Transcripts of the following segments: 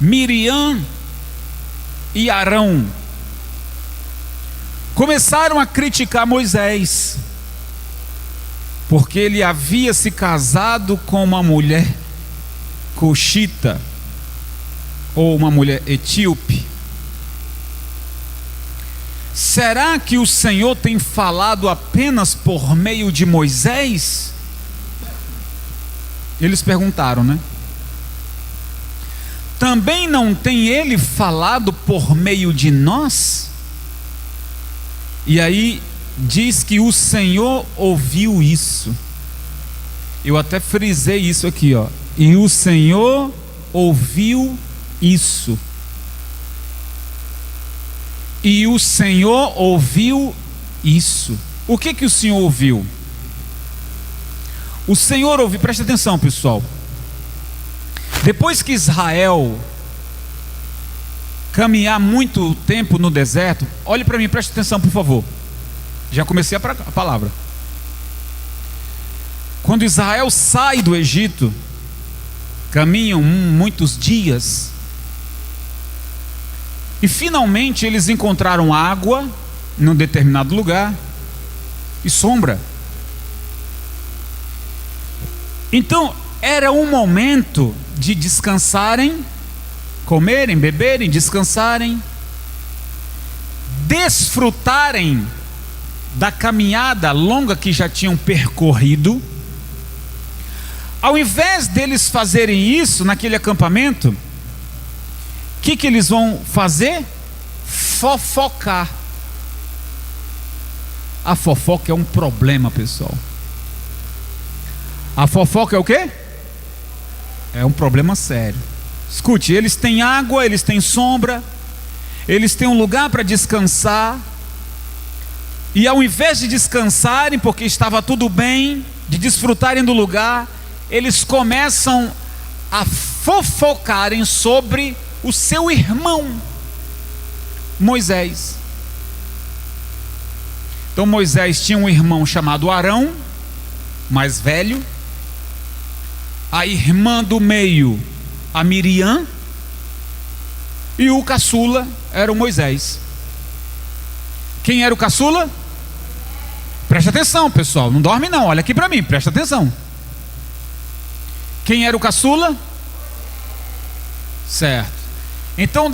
Miriam e Arão começaram a criticar Moisés, porque ele havia se casado com uma mulher cuxita, ou uma mulher etíope. Será que o Senhor tem falado apenas por meio de Moisés? Eles perguntaram, né? Também não tem ele falado por meio de nós? E aí diz que o Senhor ouviu isso. Eu até frisei isso aqui, ó. E o Senhor ouviu isso. E o Senhor ouviu isso. O que o Senhor ouviu? O Senhor ouviu, presta atenção, pessoal. Depois que Israel caminhar muito tempo no deserto, olhe para mim, preste atenção, por favor. Já comecei a palavra. Quando Israel sai do Egito, caminham muitos dias, e finalmente eles encontraram água num determinado lugar e sombra. Então era um momento de descansarem, comerem, beberem, descansarem, desfrutarem da caminhada longa que já tinham percorrido. Ao invés deles fazerem isso naquele acampamento, o que eles vão fazer? Fofocar. A fofoca é um problema, pessoal. A fofoca é o quê? É um problema sério. Escute, eles têm água, eles têm sombra, eles têm um lugar para descansar, e ao invés de descansarem, porque estava tudo bem, de desfrutarem do lugar, eles começam a fofocarem sobre o seu irmão Moisés. Então Moisés tinha um irmão chamado Arão, mais velho, a irmã do meio, a Miriam, e o caçula era o Moisés. Quem era o caçula? Presta atenção, pessoal, não dorme não, olha aqui para mim, presta atenção. Quem era o caçula? Certo. Então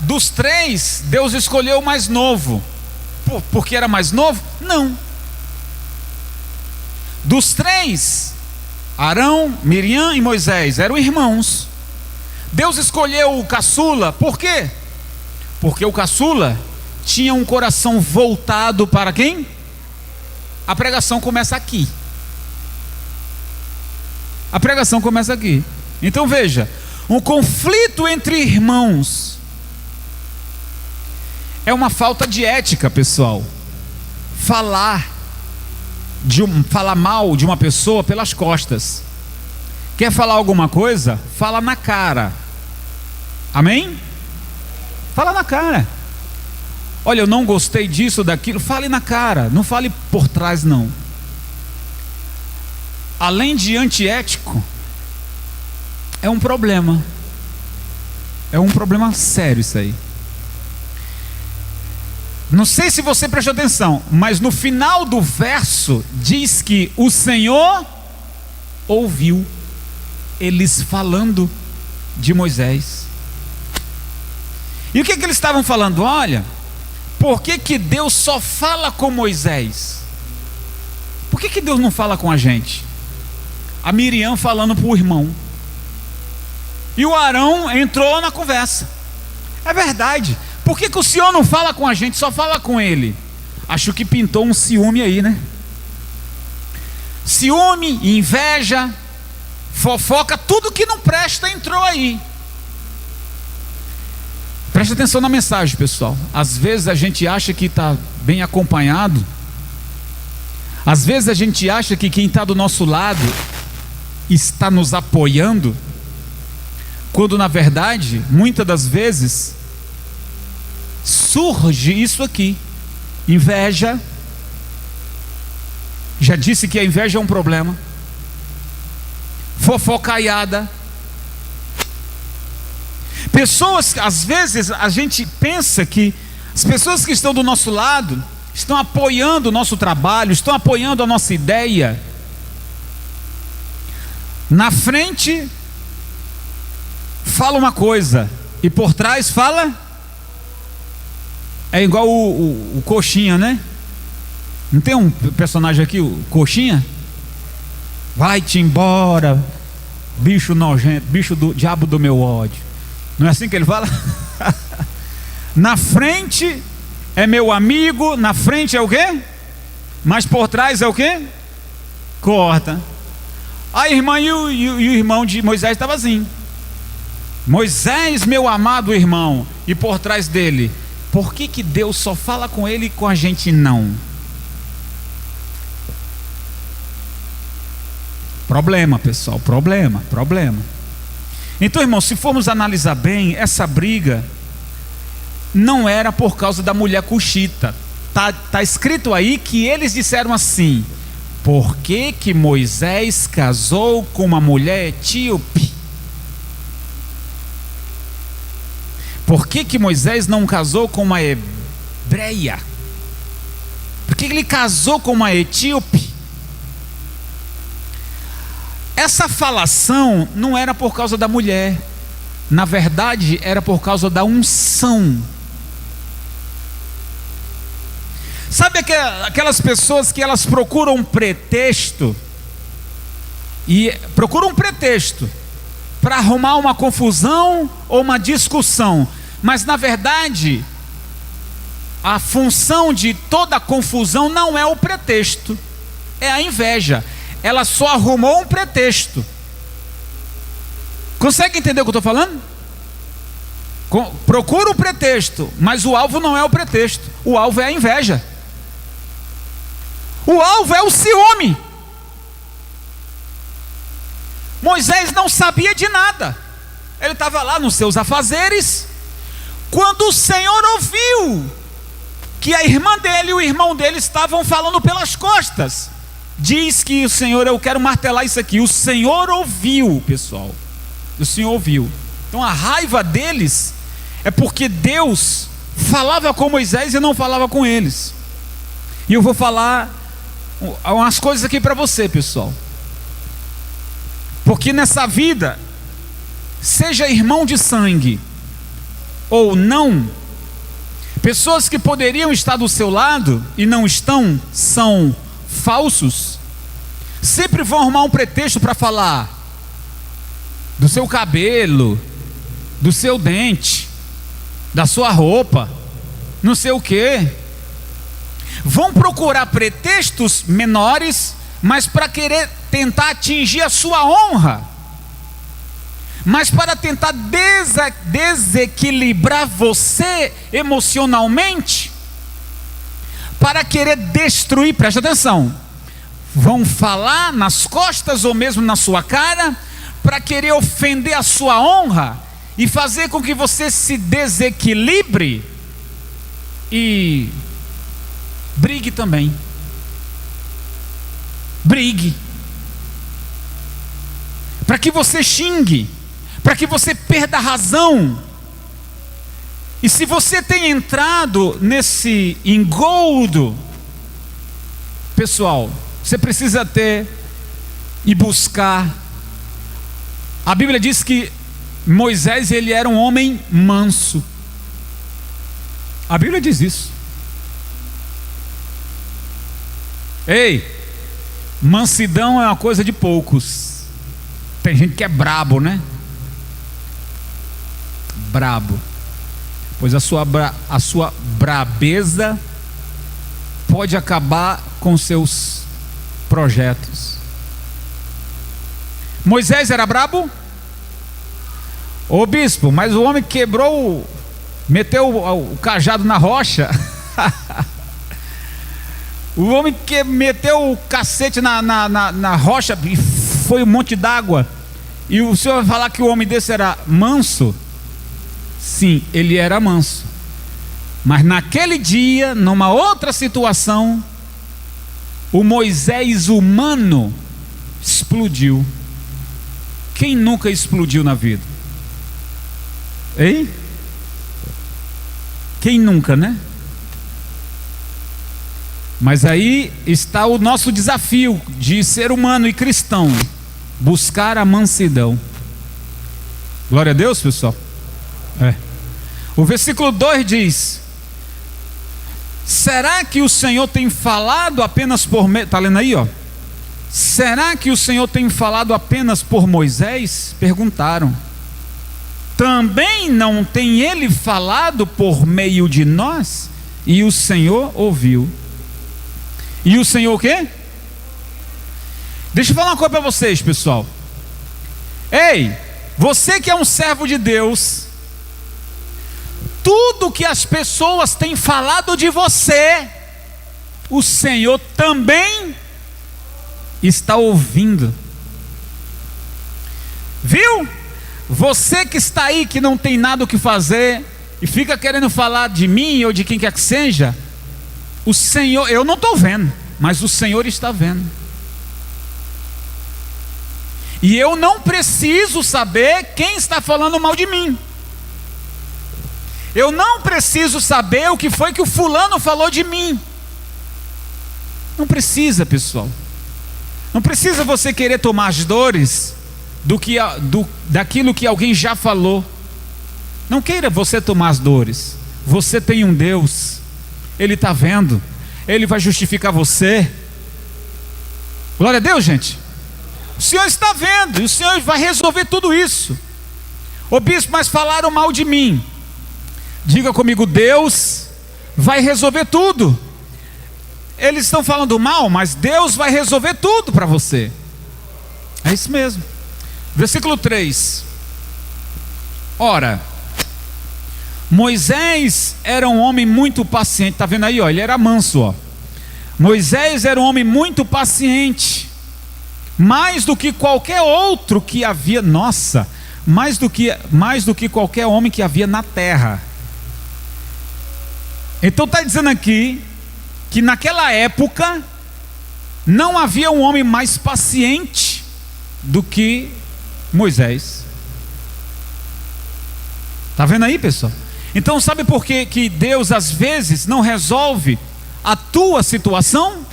dos três, Deus escolheu o mais novo. Porque era mais novo? Não. Dos três, Arão, Miriam e Moisés eram irmãos. Deus escolheu o caçula, por quê? Porque o caçula tinha um coração voltado para quem? A pregação começa aqui. A pregação começa aqui. Então veja, um conflito entre irmãos é uma falta de ética, pessoal. Falar mal de uma pessoa pelas costas. Quer falar alguma coisa? Fala na cara. Amém? Fala na cara. Olha, eu não gostei disso, daquilo. Fale na cara, não fale por trás não. Além de antiético, é um problema. É um problema sério isso aí. Não sei se você prestou atenção, mas no final do verso diz que o Senhor ouviu eles falando de Moisés. E o que eles estavam falando? Olha, por que Deus só fala com Moisés? Por que Deus não fala com a gente? A Miriam falando para o irmão, e o Arão entrou na conversa. É verdade. Por que o Senhor não fala com a gente, só fala com ele? Acho que pintou um ciúme aí, né? Ciúme, inveja, fofoca, tudo que não presta entrou aí. Presta atenção na mensagem, pessoal. Às vezes a gente acha que está bem acompanhado. Às vezes a gente acha que quem está do nosso lado está nos apoiando, quando na verdade, muitas das vezes, surge isso aqui: inveja. Já disse que a inveja é um problema. Fofocaiada. Pessoas, às vezes a gente pensa que as pessoas que estão do nosso lado estão apoiando o nosso trabalho, estão apoiando a nossa ideia. Na frente fala uma coisa e por trás fala. É igual o Coxinha, né? Não tem um personagem aqui, o Coxinha? Vai-te embora, bicho nojento, bicho do diabo do meu ódio. Não é assim que ele fala? Na frente é meu amigo, na frente é o quê? Mas por trás é o quê? Corta. A irmã e o irmão de Moisés estavam assim. Moisés, meu amado irmão, e por trás dele, por que Deus só fala com ele e com a gente não? Problema, pessoal, problema. Então, irmão, se formos analisar bem, essa briga não era por causa da mulher cuxita. Tá escrito aí que eles disseram assim: por que Moisés casou com uma mulher etíope? Por que Moisés não casou com uma hebreia? Por que ele casou com uma etíope? Essa falação não era por causa da mulher, na verdade era por causa da unção. Sabe aquelas pessoas que elas procuram um pretexto para arrumar uma confusão ou uma discussão, mas na verdade a função de toda confusão não é o pretexto, é a inveja. Ela só arrumou um pretexto. Consegue entender o que eu estou falando? Procura o pretexto, mas o alvo não é o pretexto, o alvo é a inveja. O alvo é o ciúme. Moisés não sabia de nada, ele estava lá nos seus afazeres, quando o Senhor ouviu que a irmã dele e o irmão dele estavam falando pelas costas. Diz que o Senhor, eu quero martelar isso aqui, o Senhor ouviu, pessoal, o Senhor ouviu. Então a raiva deles é porque Deus falava com Moisés e não falava com eles. E eu vou falar umas coisas aqui para você, pessoal, porque nessa vida, seja irmão de sangue ou não, pessoas que poderiam estar do seu lado e não estão, são falsos, sempre vão arrumar um pretexto para falar do seu cabelo, do seu dente, da sua roupa, não sei o que. Vão procurar pretextos menores, mas para querer tentar atingir a sua honra, mas para tentar desequilibrar você emocionalmente, para querer destruir. Preste atenção, vão falar nas costas ou mesmo na sua cara, para querer ofender a sua honra e fazer com que você se desequilibre e brigue também. Brigue, para que você xingue, para que você perda a razão. E se você tem entrado nesse engoldo, pessoal, você precisa ter e buscar. A Bíblia diz que Moisés, ele era um homem manso. A Bíblia diz isso. Ei, mansidão é uma coisa de poucos. Tem gente que é brabo, né? Brabo. Pois a sua brabeza pode acabar com seus projetos. Moisés era brabo? Ô bispo, mas o homem quebrou, meteu o cajado na rocha. O homem que meteu o cacete na rocha e foi um monte d'água. E o senhor vai falar que o homem desse era manso? Sim, ele era manso. Mas naquele dia, numa outra situação, o Moisés humano explodiu. Quem nunca explodiu na vida? Hein? Quem nunca, né? Mas aí está o nosso desafio de ser humano e cristão: buscar a mansidão. Glória a Deus, pessoal. O versículo 2 diz: será que o Senhor tem falado apenas por meio... Está lendo aí, ó? Será que o Senhor tem falado apenas por Moisés? Perguntaram. Também não tem ele falado por meio de nós? E o Senhor ouviu. E o Senhor o quê? Deixa eu falar uma coisa para vocês, pessoal. Ei, você que é um servo de Deus, tudo que as pessoas têm falado de você, o Senhor também está ouvindo. Viu? Você que está aí, que não tem nada o que fazer e fica querendo falar de mim ou de quem quer que seja, o Senhor, eu não estou vendo, mas o Senhor está vendo. E eu não preciso saber quem está falando mal de mim. Eu não preciso saber o que foi que o fulano falou de mim. Não precisa, pessoal. Não precisa você querer tomar as dores daquilo que alguém já falou. Não queira você tomar as dores. Você tem um Deus, Ele está vendo, Ele vai justificar você. Glória a Deus, gente. O Senhor está vendo, e o Senhor vai resolver tudo isso. Ô bispo, mas falaram mal de mim. Diga comigo: Deus vai resolver tudo. Eles estão falando mal, mas Deus vai resolver tudo para você. É isso mesmo. Versículo 3. Ora, Moisés era um homem muito paciente. Está vendo aí, ó? Ele era manso, ó. Moisés era um homem muito paciente, mais do que qualquer outro que havia. Nossa, mais do que qualquer homem que havia na terra. Então está dizendo aqui que naquela época não havia um homem mais paciente do que Moisés. Está vendo aí, pessoal? Então sabe por que Deus às vezes não resolve a tua situação?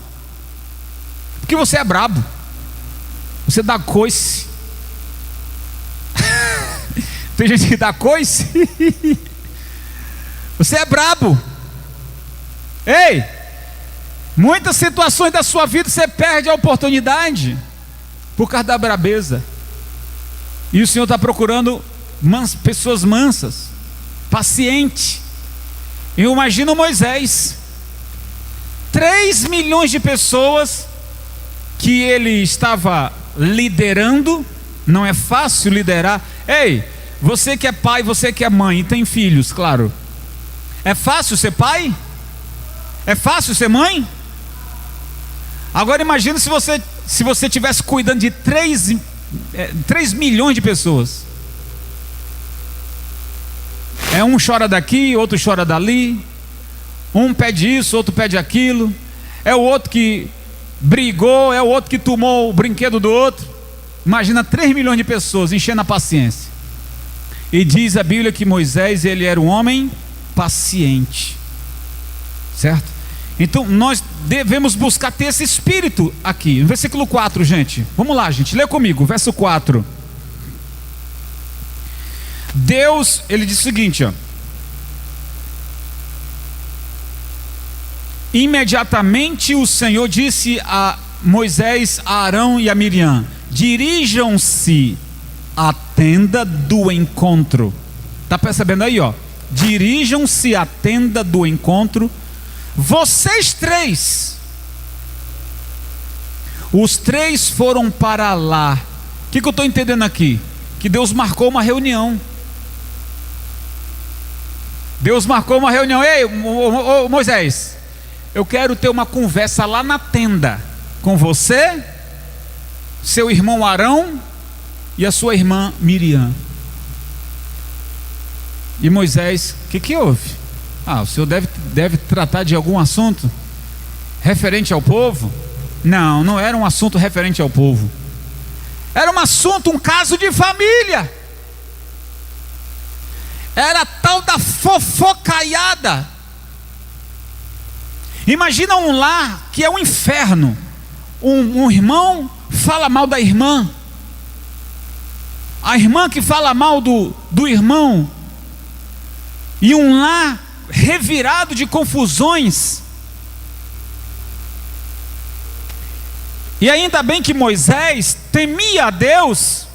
Porque você é brabo, você dá coice. Tem gente que dá coice. Você é brabo. Ei, muitas situações da sua vida você perde a oportunidade por causa da brabeza. E o Senhor está procurando pessoas mansas, pacientes. Eu imagino Moisés, 3 milhões de pessoas que ele estava liderando. Não é fácil liderar. Ei, você que é pai, você que é mãe e tem filhos, claro, é fácil ser pai? É fácil ser mãe? Agora imagina se você estivesse cuidando de 3 milhões de pessoas. Um chora daqui, outro chora dali. Um pede isso, outro pede aquilo. É o outro que brigou, é o outro que tomou o brinquedo do outro. Imagina 3 milhões de pessoas enchendo a paciência. E diz a Bíblia que Moisés, ele era um homem paciente. Certo? Então nós devemos buscar ter esse espírito aqui. No versículo 4, gente. Vamos lá, gente. Lê comigo, verso 4. Deus, ele diz o seguinte, ó: imediatamente o Senhor disse a Moisés, a Arão e a Miriam: dirijam-se à tenda do encontro. Está percebendo aí, ó? Dirijam-se à tenda do encontro, vocês 3. Os 3 foram para lá. O que eu estou entendendo aqui? Que Deus marcou uma reunião. Deus marcou uma reunião. Ei, Moisés, eu quero ter uma conversa lá na tenda com você, seu irmão Arão e a sua irmã Miriam. E Moisés, o que houve? O senhor deve tratar de algum assunto referente ao povo? Não, não era um assunto referente ao povo. Era um assunto, um caso de família. Era a tal da fofocaiada. Imagina um lar que é um inferno. Um irmão fala mal da irmã, a irmã que fala mal do irmão, e um lar revirado de confusões. E ainda bem que Moisés temia a Deus.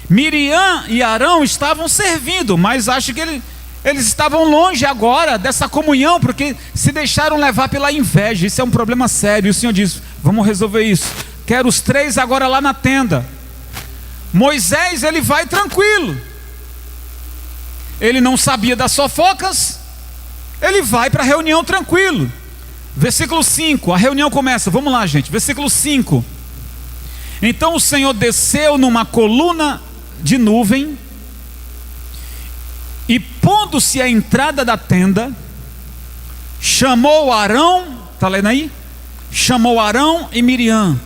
Miriam e Arão estavam servindo, mas acho que eles estavam longe agora dessa comunhão, porque se deixaram levar pela inveja. Isso é um problema sério. E o Senhor disse: vamos resolver isso. Quero os 3 agora lá na tenda. Moisés, ele vai tranquilo. Ele não sabia das fofocas. Ele vai para a reunião tranquilo. Versículo 5, a reunião começa. Vamos lá, gente. Versículo 5. Então o Senhor desceu numa coluna de nuvem, e pondo-se à entrada da tenda, chamou Arão. Está lendo aí? Chamou Arão e Miriam.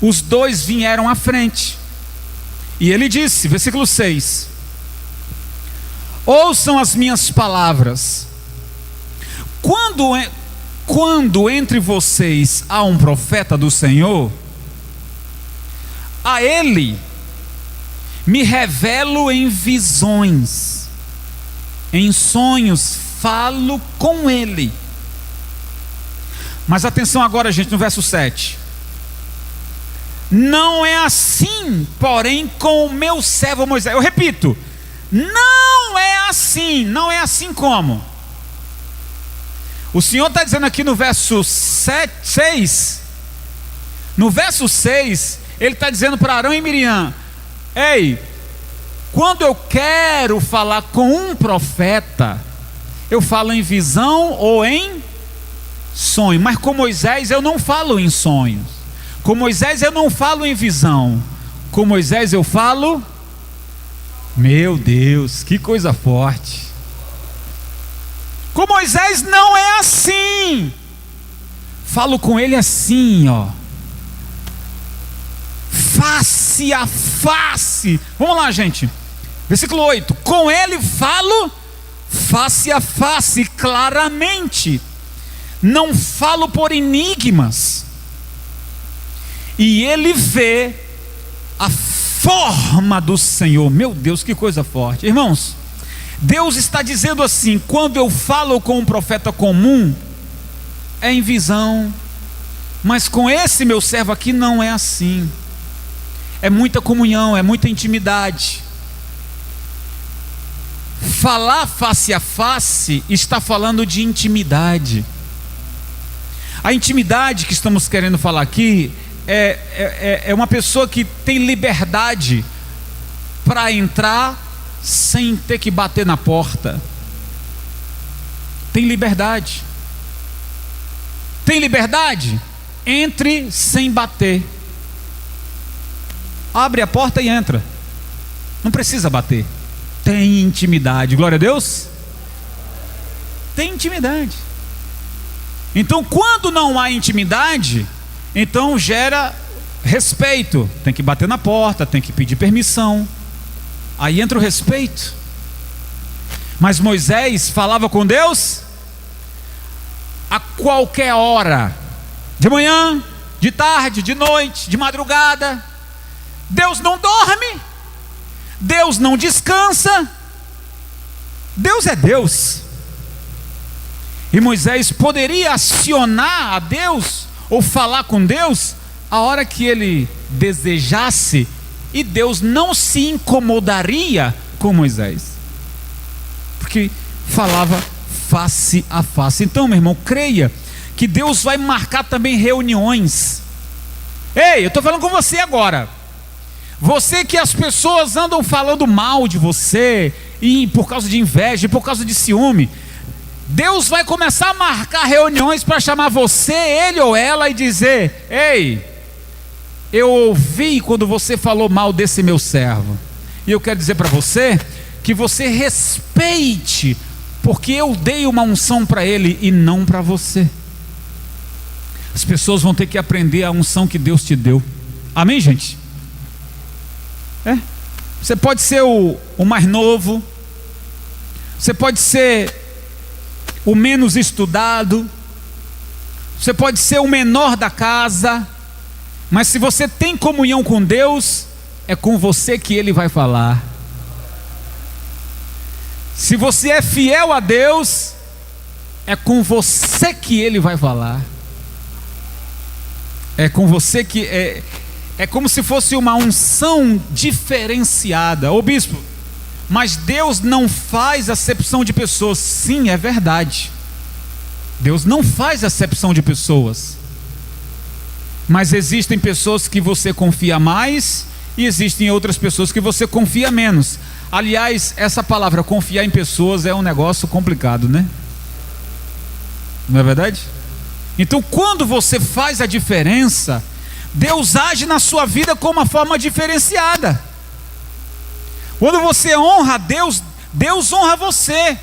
Os 2 vieram à frente, e ele disse, versículo 6: ouçam as minhas palavras. Quando entre vocês há um profeta do Senhor, a ele me revelo em visões, em sonhos falo com ele. Mas atenção agora, gente, no verso 7. Não é assim, porém, com o meu servo Moisés. Eu repito, não é assim. Não é assim como? O Senhor está dizendo aqui no verso 6. No verso 6, Ele está dizendo para Arão e Miriam: ei, quando eu quero falar com um profeta, eu falo em visão ou em sonho. Mas com Moisés eu não falo em sonhos. Com Moisés eu não falo em visão. Com Moisés eu falo... Meu Deus, que coisa forte. Com Moisés não é assim. Falo com ele assim, ó, face a face. Vamos lá, gente. Versículo 8. Com ele falo face a face, claramente. Não falo por enigmas. E ele vê a forma do Senhor. Meu Deus, que coisa forte. Irmãos, Deus está dizendo assim: quando eu falo com um profeta comum, é em visão. Mas com esse meu servo aqui não é assim. É muita comunhão, é muita intimidade. Falar face a face está falando de intimidade. A intimidade que estamos querendo falar aqui é uma pessoa que tem liberdade para entrar sem ter que bater na porta. Tem liberdade. Tem liberdade? Entre sem bater. Abre a porta e entra. Não precisa bater. Tem intimidade. Glória a Deus. Tem intimidade. Então, quando não há intimidade, então gera respeito. Tem que bater na porta, tem que pedir permissão. Aí entra o respeito. Mas Moisés falava com Deus a qualquer hora, de manhã, de tarde, de noite, de madrugada. Deus não dorme, Deus não descansa. Deus é Deus. E Moisés poderia acionar a Deus ou falar com Deus a hora que ele desejasse, e Deus não se incomodaria com Moisés, porque falava face a face. Então, meu irmão, creia que Deus vai marcar também reuniões. Ei, eu estou falando com você agora. Você que as pessoas andam falando mal de você, e por causa de inveja, por causa de ciúme, Deus vai começar a marcar reuniões para chamar você, ele ou ela, e dizer: ei, eu ouvi quando você falou mal desse meu servo, e eu quero dizer para você que você respeite, porque eu dei uma unção para ele e não para você. As pessoas vão ter que aprender a unção que Deus te deu. Amém, gente? Você pode ser o mais novo, você pode ser o menos estudado, você pode ser o menor da casa, mas se você tem comunhão com Deus, é com você que Ele vai falar. Se você é fiel a Deus, é com você que Ele vai falar. É com você que é como se fosse uma unção diferenciada. Ô bispo, mas Deus não faz acepção de pessoas. Sim, é verdade. Deus não faz acepção de pessoas. Mas existem pessoas que você confia mais e existem outras pessoas que você confia menos. Aliás, essa palavra confiar em pessoas é um negócio complicado, né? Não é verdade? Então, quando você faz a diferença, Deus age na sua vida com uma forma diferenciada. Quando você honra a Deus, Deus honra você.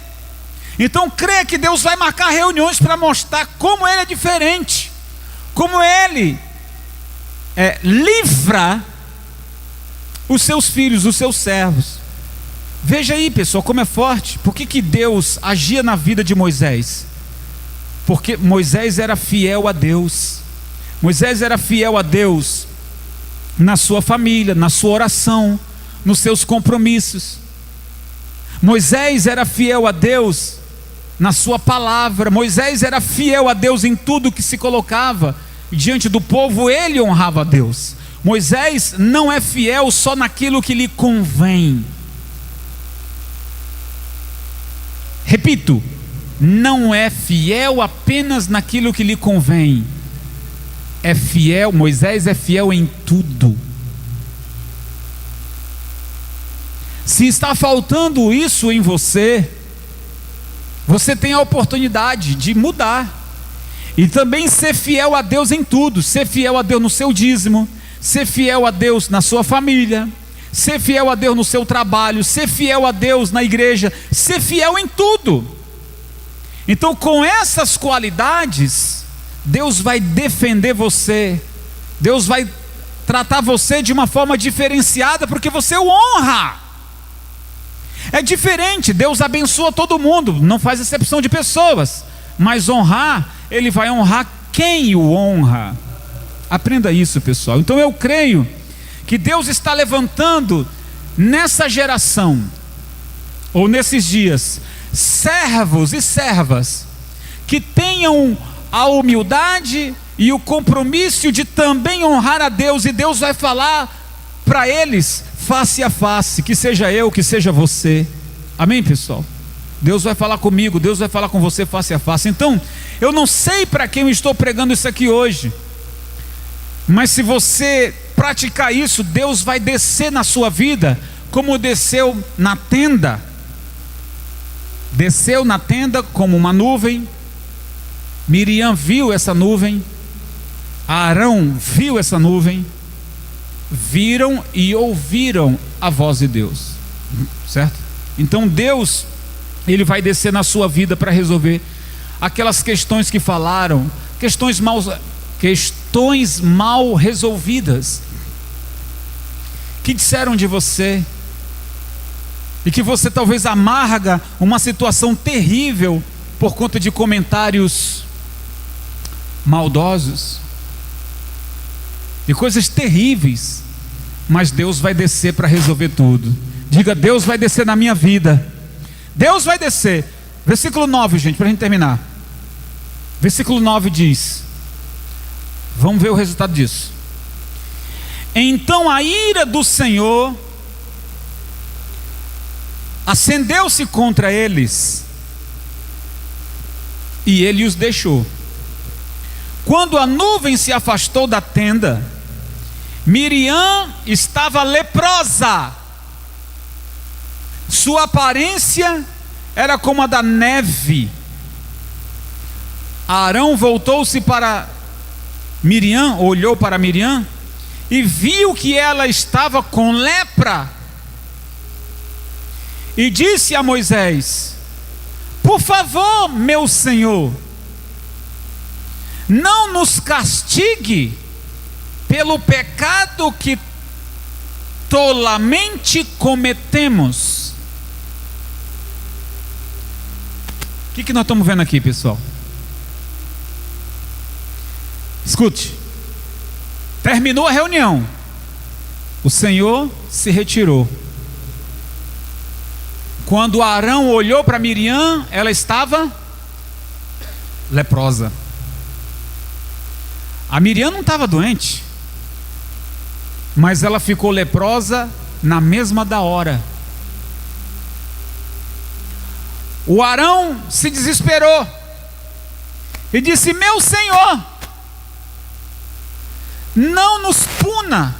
Então creia que Deus vai marcar reuniões para mostrar como Ele é diferente, como Ele livra os seus filhos, os seus servos. Veja aí, pessoal, como é forte. Por que Deus agia na vida de Moisés? Porque Moisés era fiel a Deus. Moisés era fiel a Deus na sua família, na sua oração, nos seus compromissos. Moisés era fiel a Deus na sua palavra. Moisés era fiel a Deus em tudo que se colocava diante do povo. Ele honrava a Deus. Moisés não é fiel só naquilo que lhe convém. Repito, não é fiel apenas naquilo que lhe convém. É fiel, Moisés é fiel em tudo. Se está faltando isso em você, você tem a oportunidade de mudar. E também ser fiel a Deus em tudo. Ser fiel a Deus no seu dízimo, ser fiel a Deus na sua família, ser fiel a Deus no seu trabalho, ser fiel a Deus na igreja, ser fiel em tudo. Então, com essas qualidades, Deus vai defender você, Deus vai tratar você de uma forma diferenciada, porque você o honra. É diferente, Deus abençoa todo mundo, não faz exceção de pessoas, mas honrar, Ele vai honrar quem o honra. Aprenda isso, pessoal. Então eu creio que Deus está levantando nessa geração, ou nesses dias, servos e servas que tenham a humildade e o compromisso de também honrar a Deus, e Deus vai falar para eles face a face, que seja eu, que seja você. Amém, pessoal? Deus vai falar comigo, Deus vai falar com você face a face. Então, eu não sei para quem eu estou pregando isso aqui hoje, mas se você praticar isso, Deus vai descer na sua vida, como desceu na tenda. Desceu na tenda como uma nuvem. Miriam viu essa nuvem, Arão viu essa nuvem, viram e ouviram a voz de Deus, certo? Então Deus, Ele vai descer na sua vida para resolver aquelas questões que falaram, questões mal resolvidas, que disseram de você, e que você talvez amarga uma situação terrível por conta de comentários maldosos, de coisas terríveis. Mas Deus vai descer para resolver tudo. Diga: Deus vai descer na minha vida. Deus vai descer. Versículo 9, gente, para a gente terminar. Versículo 9 diz, vamos ver o resultado disso. Então a ira do Senhor acendeu-se contra eles, e Ele os deixou. Quando a nuvem se afastou da tenda, Miriam estava leprosa. Sua aparência era como a da neve. Arão voltou-se para Miriam, olhou para Miriam e viu que ela estava com lepra. E disse a Moisés: por favor, meu senhor, não nos castigue pelo pecado que tolamente cometemos. que nós estamos vendo aqui, pessoal? Escute. Terminou a reunião. O Senhor se retirou. Quando Arão olhou para Miriam, ela estava leprosa. A Miriam não estava doente, mas ela ficou leprosa na mesma da hora. O Arão se desesperou e disse: meu Senhor, não nos puna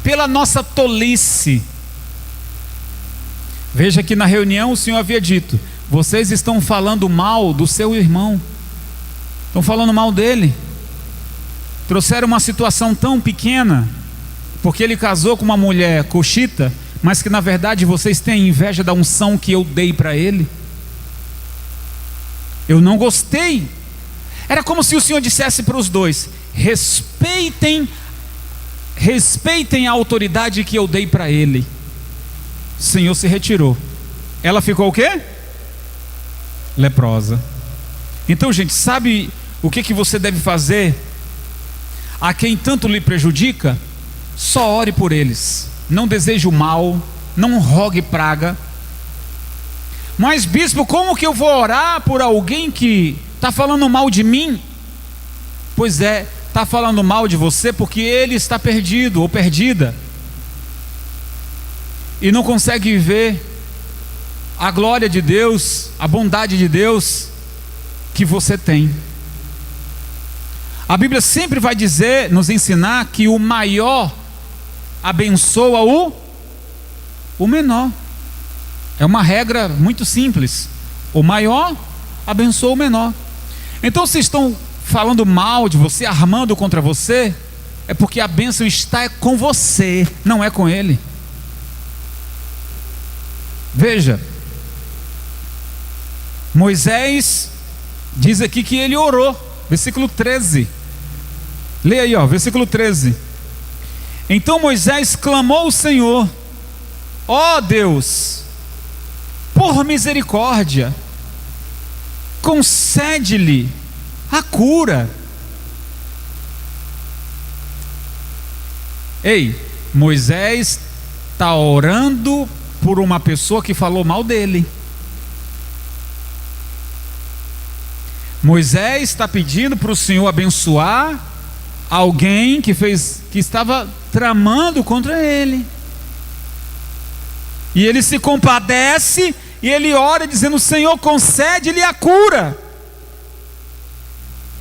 pela nossa tolice. Veja que na reunião o Senhor havia dito: vocês estão falando mal do seu irmão, estão falando mal dele. Trouxeram uma situação tão pequena, porque ele casou com uma mulher cuxita, mas que na verdade vocês têm inveja da unção que eu dei para ele. Eu não gostei. Era como se o Senhor dissesse para os dois: respeitem a autoridade que eu dei para ele. O Senhor se retirou. Ela ficou o quê? Leprosa. Então, gente, sabe o que você deve fazer a quem tanto lhe prejudica? Só ore por eles. Não deseje o mal, não rogue praga. Mas bispo, como que eu vou orar por alguém que está falando mal de mim? Pois é, está falando mal de você porque ele está perdido ou perdida e não consegue ver a glória de Deus, a bondade de Deus que você tem. A Bíblia sempre vai dizer, nos ensinar, que o maior abençoa o menor. É uma regra muito simples. O maior abençoa o menor. Então, se estão falando mal de você, armando contra você, é porque a bênção está com você, não é com ele. Veja, Moisés diz aqui que ele orou, versículo 13. Leia aí, versículo 13. Então Moisés clamou ao Senhor: ó Deus, por misericórdia, concede-lhe a cura. Ei, Moisés está orando por uma pessoa que falou mal dele. Moisés está pedindo para o Senhor abençoar alguém que estava tramando contra ele. E ele se compadece e ele ora dizendo: Senhor, concede-lhe a cura.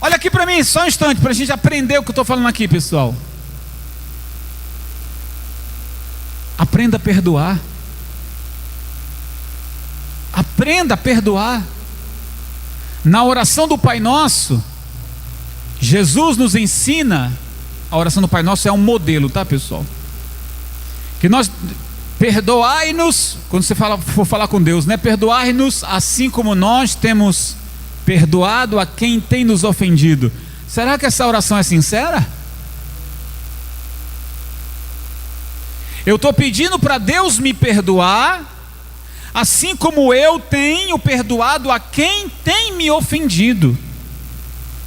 Olha aqui para mim, só um instante, para a gente aprender o que eu estou falando aqui, pessoal. Aprenda a perdoar. Aprenda a perdoar. Na oração do Pai Nosso, Jesus nos ensina. A oração do Pai Nosso é um modelo, tá, pessoal? Que nós, perdoai-nos, quando você for falar com Deus, né? Perdoai-nos assim como nós temos perdoado a quem tem nos ofendido. Será que essa oração é sincera? Eu estou pedindo para Deus me perdoar, assim como eu tenho perdoado a quem tem me ofendido.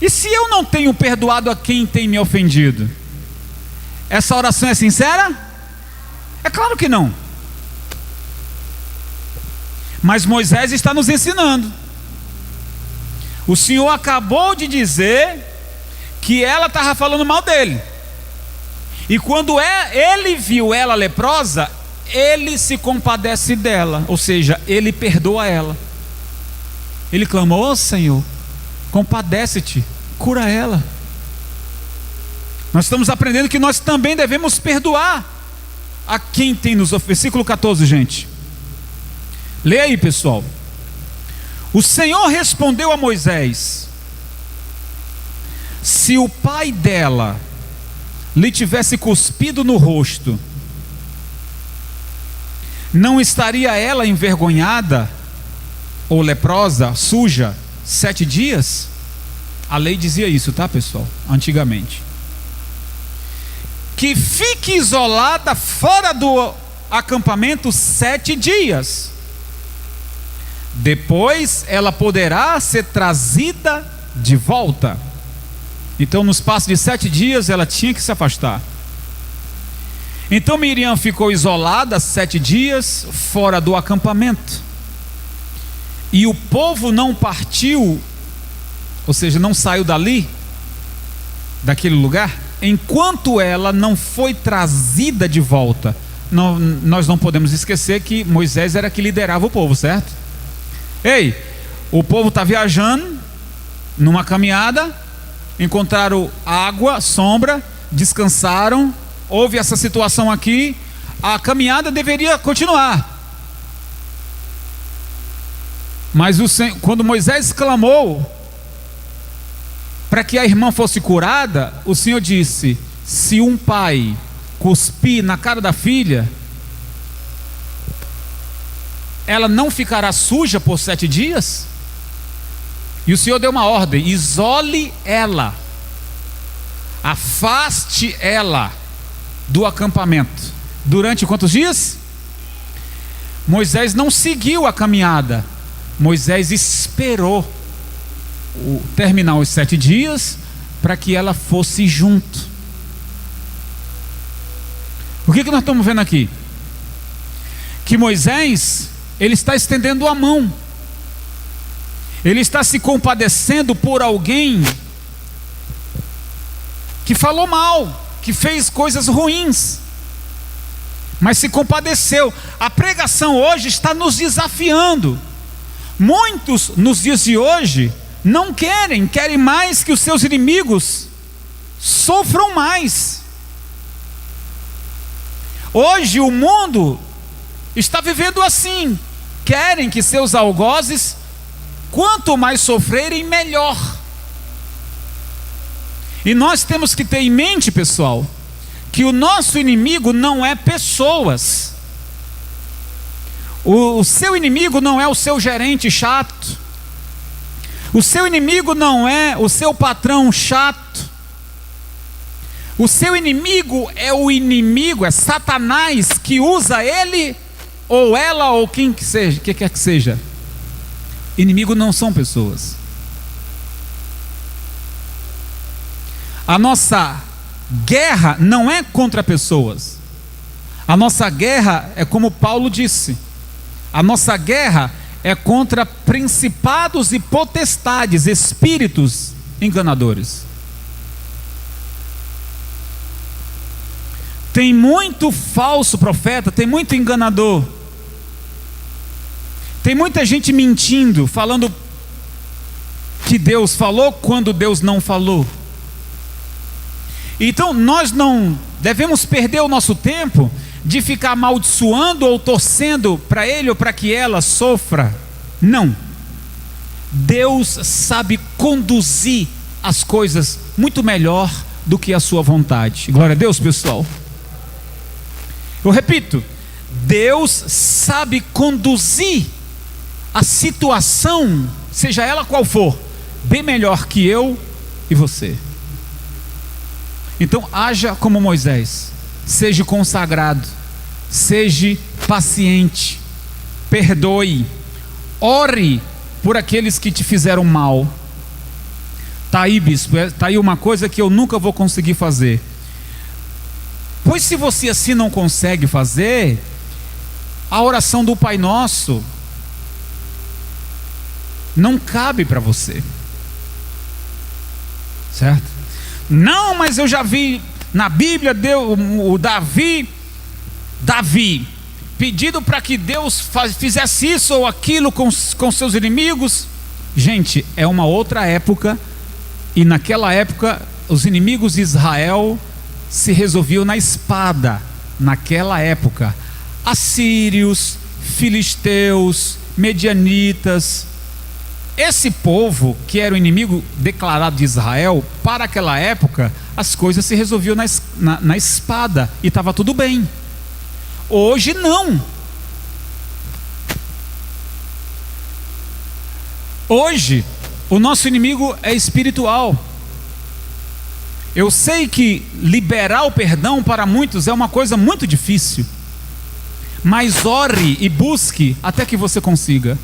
E se eu não tenho perdoado a quem tem me ofendido, essa oração é sincera? É claro que não. Mas Moisés está nos ensinando. O Senhor acabou de dizer que ela estava falando mal dele. E quando ele viu ela leprosa, ele se compadece dela, ou seja, ele perdoa ela. Ele clamou: oh, Senhor, compadece-te, cura ela. Nós estamos aprendendo que nós também devemos perdoar a quem tem nos ofendido. Versículo 14, gente. Leia aí, pessoal. O Senhor respondeu a Moisés: se o pai dela lhe tivesse cuspido no rosto, não estaria ela envergonhada ou leprosa, suja, 7 dias? A lei dizia isso, tá, pessoal? Antigamente. Que fique isolada fora do acampamento 7 dias. depois ela poderá ser trazida de volta. Então, no espaço de 7 dias, ela tinha que se afastar. Então Miriam ficou isolada 7 dias fora do acampamento. E o povo não partiu, ou seja, não saiu dali, daquele lugar, enquanto ela não foi trazida de volta. Nós não podemos esquecer que Moisés era que liderava o povo, certo? Ei, o povo está viajando numa caminhada, encontraram água, sombra, descansaram, houve essa situação aqui, a caminhada deveria continuar. Mas quando Moisés clamou para que a irmã fosse curada, o Senhor disse: se um pai cuspir na cara da filha, ela não ficará suja por 7 dias? E o Senhor deu uma ordem: isole ela, afaste ela do acampamento. Durante quantos dias? Moisés não seguiu a caminhada. Moisés esperou terminar os 7 dias para que ela fosse junto. O que nós estamos vendo aqui? Que Moisés, ele está estendendo a mão, ele está se compadecendo por alguém que falou mal, que fez coisas ruins, mas se compadeceu. A pregação hoje está nos desafiando. Muitos nos dias de hoje não querem mais que os seus inimigos sofram mais. Hoje o mundo está vivendo assim. Querem que seus algozes, quanto mais sofrerem, melhor. E nós temos que ter em mente, pessoal, que o nosso inimigo não é pessoas. O seu inimigo não é o seu gerente chato. O seu inimigo não é o seu patrão chato. O seu inimigo é o inimigo, é Satanás, que usa ele ou ela ou quem que seja, que quer que seja. Inimigo não são pessoas. A nossa guerra não é contra pessoas. A nossa guerra é como Paulo disse: a nossa guerra é contra principados e potestades, espíritos enganadores. Tem muito falso profeta, tem muito enganador, tem muita gente mentindo, falando que Deus falou quando Deus não falou. Então nós não devemos perder o nosso tempo de ficar amaldiçoando ou torcendo para ele ou para que ela sofra. Não. Deus sabe conduzir as coisas muito melhor do que a sua vontade. Glória a Deus, pessoal. Eu repito, Deus sabe conduzir a situação, seja ela qual for, bem melhor que eu e você. Então haja como Moisés, seja consagrado, seja paciente, perdoe, ore por aqueles que te fizeram mal. Está aí, bispo, está aí uma coisa que eu nunca vou conseguir fazer. Pois se você assim não consegue fazer, a oração do Pai Nosso não cabe para você, certo? Não, mas eu já vi na Bíblia o Davi pedindo para que Deus fizesse isso ou aquilo com seus inimigos. Gente, é uma outra época, e naquela época os inimigos de Israel se resolviam na espada. Naquela época, assírios, filisteus, medianitas, esse povo que era o inimigo declarado de Israel, para aquela época as coisas se resolviam na espada e estava tudo bem. Hoje não. Hoje o nosso inimigo é espiritual. Eu sei que liberar o perdão para muitos é uma coisa muito difícil, mas ore e busque até que você consiga.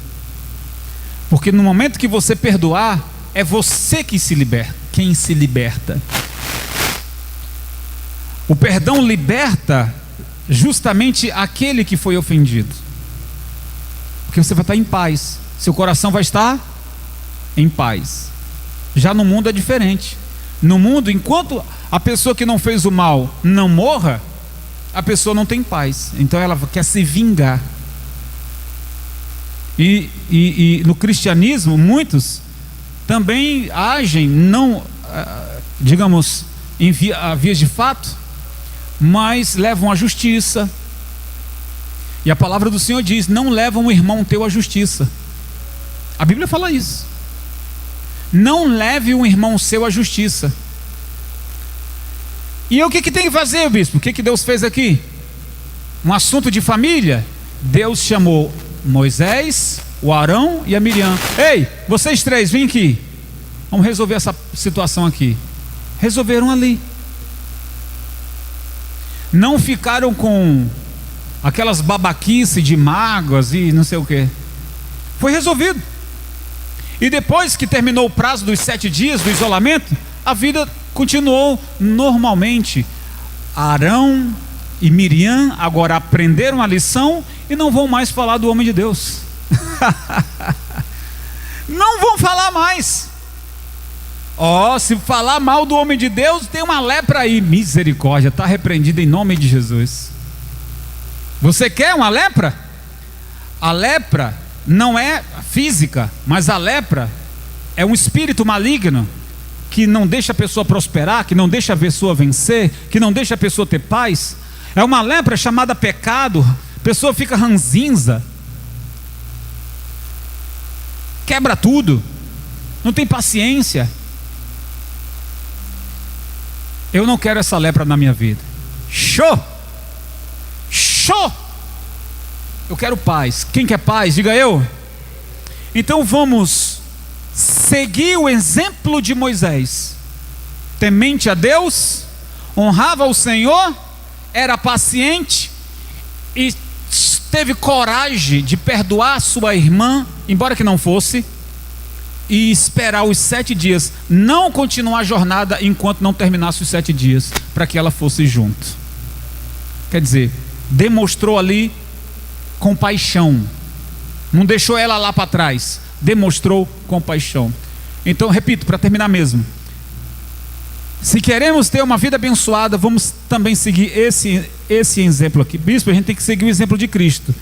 Porque no momento que você perdoar, é você que se liberta, quem se liberta. O perdão liberta justamente aquele que foi ofendido. Porque você vai estar em paz, seu coração vai estar em paz. Já no mundo é diferente. No mundo, enquanto a pessoa que não fez o mal não morra, a pessoa não tem paz. Então ela quer se vingar. E no cristianismo, muitos também agem, não, digamos, em vias de fato, mas levam à justiça. E a palavra do Senhor diz: não levam o irmão teu à justiça. A Bíblia fala isso. Não leve um irmão seu à justiça. E o que tem que fazer, bispo? O que Deus fez aqui? Um assunto de família? Deus chamou Moisés, o Arão e a Miriam. Ei, vocês três, vem aqui. Vamos resolver essa situação aqui. Resolveram ali. Não ficaram com aquelas babaquices de mágoas e não sei o que. Foi resolvido. E depois que terminou o prazo dos 7 dias do isolamento, a vida continuou normalmente. Arão e Miriam agora aprenderam a lição e não vão mais falar do homem de Deus. Não vão falar mais. Se falar mal do homem de Deus, tem uma lepra aí. Misericórdia, está repreendida em nome de Jesus. Você quer uma lepra? A lepra não é física, mas a lepra é um espírito maligno que não deixa a pessoa prosperar, que não deixa a pessoa vencer, que não deixa a pessoa ter paz. É uma lepra chamada pecado. A pessoa fica ranzinza, quebra tudo, não tem paciência. Eu não quero essa lepra na minha vida. Show! Eu quero paz. Quem quer paz? Diga eu. Então vamos seguir o exemplo de Moisés. Temente a Deus, honrava o Senhor, era paciente e teve coragem de perdoar sua irmã, embora que não fosse, e esperar os 7 dias, não continuar a jornada enquanto não terminasse os 7 dias, para que ela fosse junto. Quer dizer, demonstrou ali compaixão, não deixou ela lá para trás, demonstrou compaixão. Então, repito, para terminar mesmo, se queremos ter uma vida abençoada, vamos também seguir esse exemplo aqui. Bispo, a gente tem que seguir o exemplo de Cristo.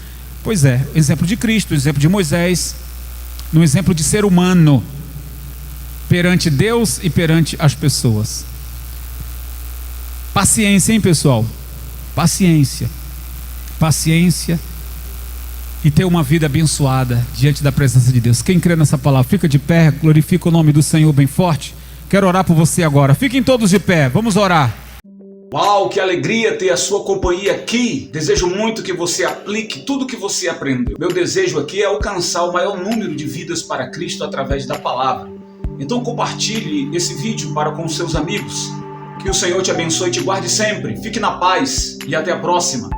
Pois é, o exemplo de Cristo, o exemplo de Moisés, no exemplo de ser humano perante Deus e perante as pessoas. Paciência, hein, pessoal? Paciência e ter uma vida abençoada diante da presença de Deus. Quem crê nessa palavra, fica de pé, glorifica o nome do Senhor bem forte. Quero orar por você agora. Fiquem todos de pé, vamos orar. Uau, que alegria ter a sua companhia aqui. Desejo muito que você aplique tudo que você aprendeu. Meu desejo aqui é alcançar o maior número de vidas para Cristo através da palavra. Então compartilhe esse vídeo para com seus amigos. Que o Senhor te abençoe e te guarde sempre. Fique na paz e até a próxima.